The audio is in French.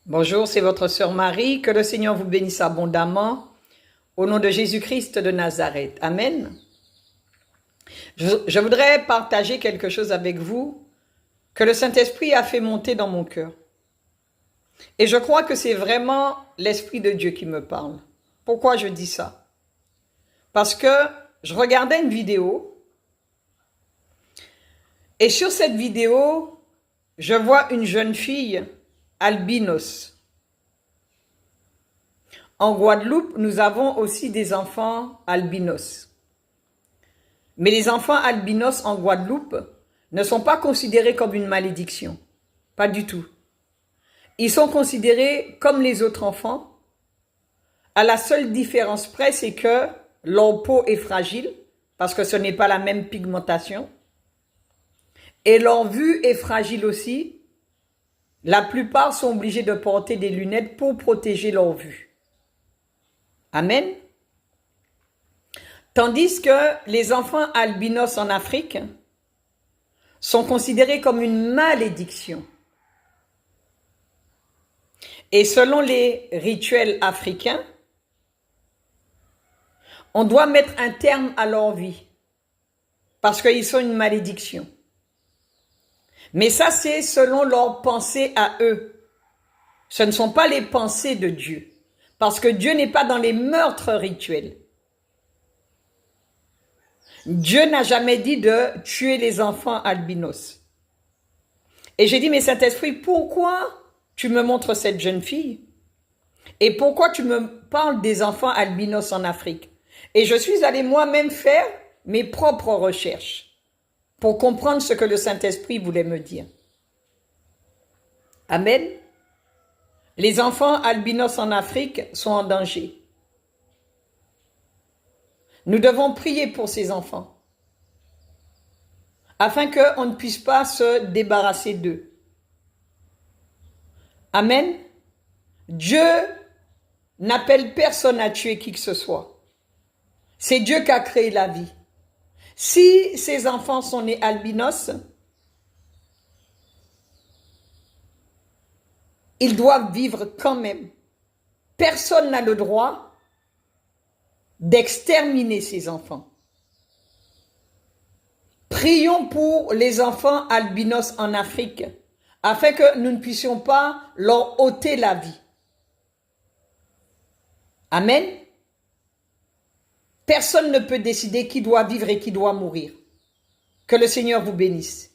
Bonjour, c'est votre sœur Marie. Que le Seigneur vous bénisse abondamment. Au nom de Jésus-Christ de Nazareth. Amen. Je voudrais partager quelque chose avec vous que le Saint-Esprit a fait monter dans mon cœur. Et je crois que c'est vraiment l'Esprit de Dieu qui me parle. Pourquoi je dis ça? Parce que je regardais une vidéo et sur cette vidéo, je vois une jeune fille albinos. En Guadeloupe, nous avons aussi des enfants albinos. Mais les enfants albinos en Guadeloupe ne sont pas considérés comme une malédiction. Pas du tout. Ils sont considérés comme les autres enfants. À la seule différence près, c'est que leur peau est fragile, parce que ce n'est pas la même pigmentation. Et leur vue est fragile aussi. La plupart sont obligés de porter des lunettes pour protéger leur vue. Amen. Tandis que les enfants albinos en Afrique sont considérés comme une malédiction. Et selon les rituels africains, on doit mettre un terme à leur vie parce qu'ils sont une malédiction. Mais ça, c'est selon leurs pensées à eux. Ce ne sont pas les pensées de Dieu. Parce que Dieu n'est pas dans les meurtres rituels. Dieu n'a jamais dit de tuer les enfants albinos. Et j'ai dit, mais Saint-Esprit, pourquoi tu me montres cette jeune fille? Et pourquoi tu me parles des enfants albinos en Afrique? Et je suis allée moi-même faire mes propres recherches pour comprendre ce que le Saint-Esprit voulait me dire. Amen. Les enfants albinos en Afrique sont en danger. Nous devons prier pour ces enfants afin qu'on ne puisse pas se débarrasser d'eux. Amen. Dieu n'appelle personne à tuer qui que ce soit. C'est Dieu qui a créé la vie. Si ces enfants sont nés albinos, ils doivent vivre quand même. Personne n'a le droit d'exterminer ces enfants. Prions pour les enfants albinos en Afrique, afin que nous ne puissions pas leur ôter la vie. Amen. Personne ne peut décider qui doit vivre et qui doit mourir. Que le Seigneur vous bénisse.